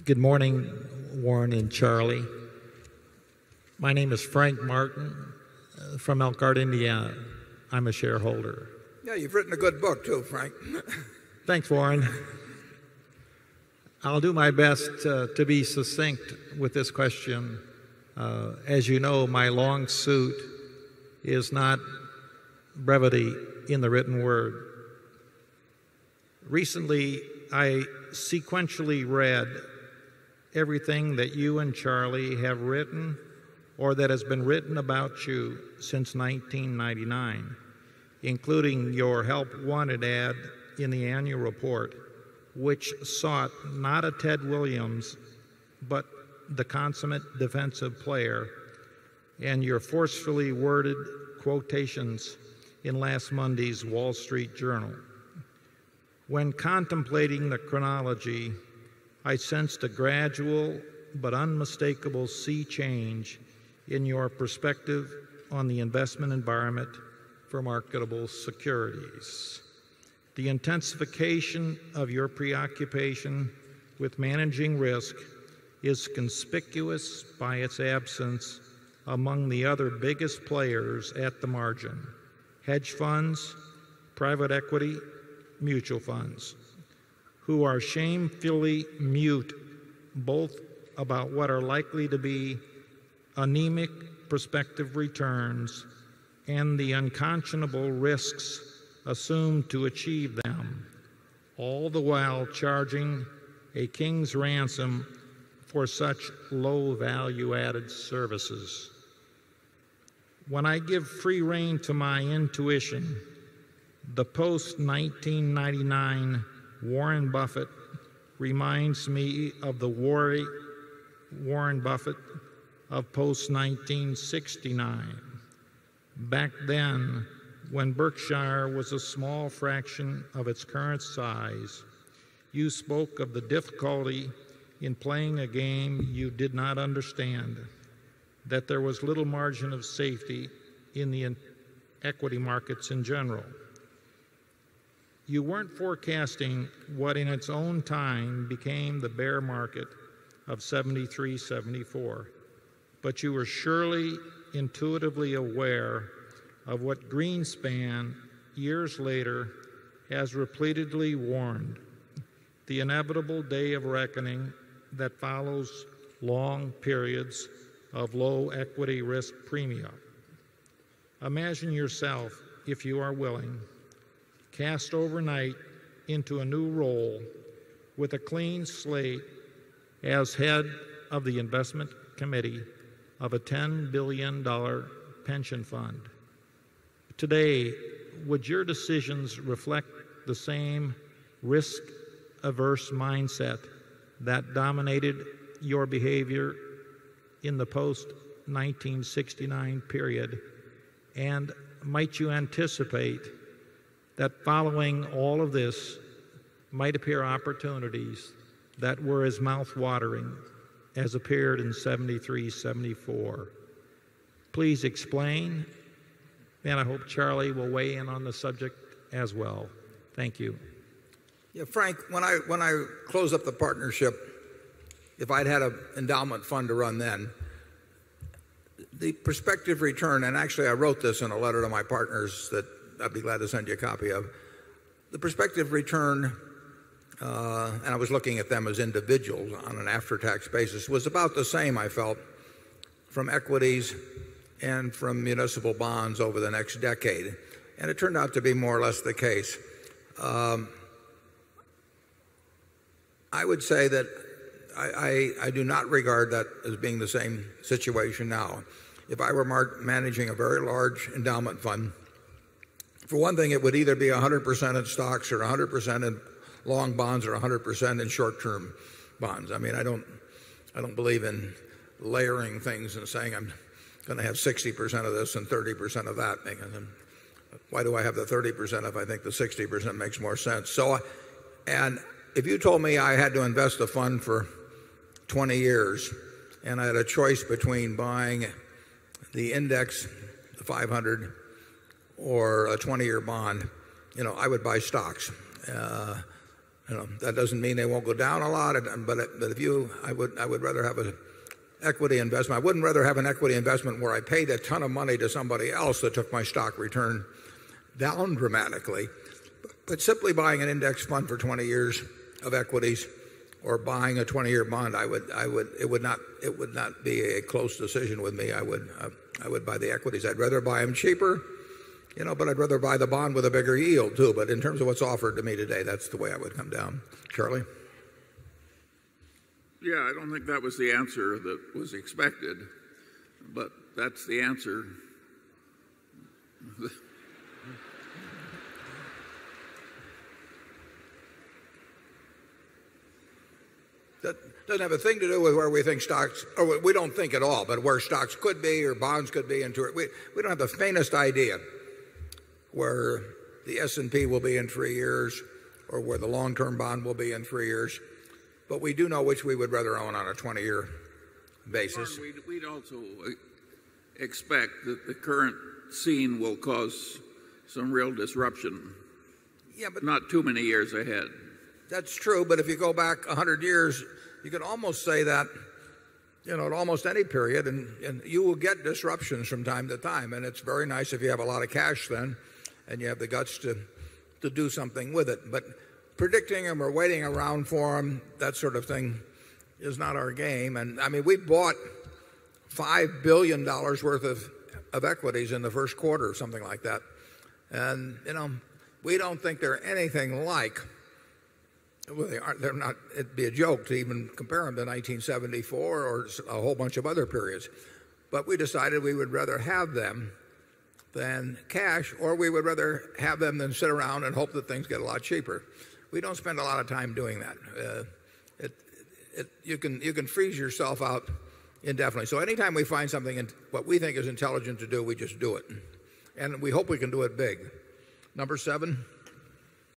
Good morning, Warren and Charlie. My name is Frank Martin from Elkhart, Indiana. I'm a shareholder. Yeah, you've written a good book too, Frank. Thanks, Warren. I'll do my best to be succinct with this question. As you know, my long suit is not brevity in the written word. Recently, I sequentially read everything that you and Charlie have written or that has been written about you since 1999, including your help wanted ad in the annual report, which sought not a Ted Williams, but the consummate defensive player, and your forcefully worded quotations in last Monday's Wall Street Journal. When contemplating the chronology, I sensed a gradual but unmistakable sea change in your perspective on the investment environment for marketable securities. The intensification of your preoccupation with managing risk is conspicuous by its absence among the other biggest players at the margin: hedge funds, private equity, mutual funds, who are shamefully mute both about what are likely to be anemic prospective returns and the unconscionable risks assumed to achieve them, all the while charging a king's ransom for such low value-added services. When I give free rein to my intuition, the post-1999 Warren Buffett reminds me of the Warren Buffett of post-1969. Back then, when Berkshire was a small fraction of its current size, you spoke of the difficulty in playing a game you did not understand, that there was little margin of safety in the equity markets in general. You weren't forecasting what in its own time became the bear market of 73, 74, but you were surely intuitively aware of what Greenspan years later has repeatedly warned: the inevitable day of reckoning that follows long periods of low equity risk premium. Imagine yourself, if you are willing, cast overnight into a new role with a clean slate as head of the investment committee of a $10 billion pension fund. Today, would your decisions reflect the same risk-averse mindset that dominated your behavior in the post-1969 period? And might you anticipate that following all of this might appear opportunities that were as mouth-watering as appeared in 73, 74? Please explain, and I hope Charlie will weigh in on the subject as well. Thank you. Yeah, Frank, when I close up the partnership, if I'd had an endowment fund to run then, the prospective return, and actually I wrote this in a letter to my partners that I'd be glad to send you a copy of. The prospective return, and I was looking at them as individuals on an after-tax basis, was about the same, I felt, from equities and from municipal bonds over the next decade. And it turned out to be more or less the case. I would say that I do not regard that as being the same situation now. If I were managing a very large endowment fund, for one thing, it would either be 100% in stocks or 100% in long bonds or 100% in short-term bonds. I mean, I don't believe in layering things and saying I'm going to have 60% of this and 30% of that. Why do I have the 30% if I think the 60% makes more sense? So, and if you told me I had to invest a fund for 20 years and I had a choice between buying the index, the 500, or a 20-year bond, I would buy stocks. That doesn't mean they won't go down a lot, but I would rather have an equity investment. I wouldn't rather have an equity investment where I paid a ton of money to somebody else that took my stock return down dramatically. But simply buying an index fund for 20 years of equities or buying a 20-year bond, it would not be a close decision with me. I would buy the equities. I'd rather buy them cheaper, but I'd rather buy the bond with a bigger yield too. But in terms of what's offered to me today, that's the way I would come down. Charlie? Yeah, I don't think that was the answer that was expected, but that's the answer. That doesn't have a thing to do with where we think stocks, or we don't think at all, but where stocks could be or bonds could be. We don't have the faintest idea where the S&P will be in 3 years or where the long-term bond will be in 3 years. But we do know which we would rather own on a 20-year basis. We'd also expect that the current scene will cause some real disruption. Yeah, but not too many years ahead. That's true, but if you go back 100 years, you can almost say that, at almost any period, and you will get disruptions from time to time. And it's very nice if you have a lot of cash then, and you have the guts to do something with it. But predicting them or waiting around for them, that sort of thing, is not our game. And I mean, we bought $5 billion worth of equities in the first quarter or something like that. And, we don't think they're anything like. Well, they're not. It'd be a joke to even compare them to 1974 or a whole bunch of other periods. But we decided we would rather have them than cash, or we would rather have them than sit around and hope that things get a lot cheaper. We don't spend a lot of time doing that. You can freeze yourself out indefinitely. So anytime we find something what we think is intelligent to do, we just do it. And we hope we can do it big. Number 7.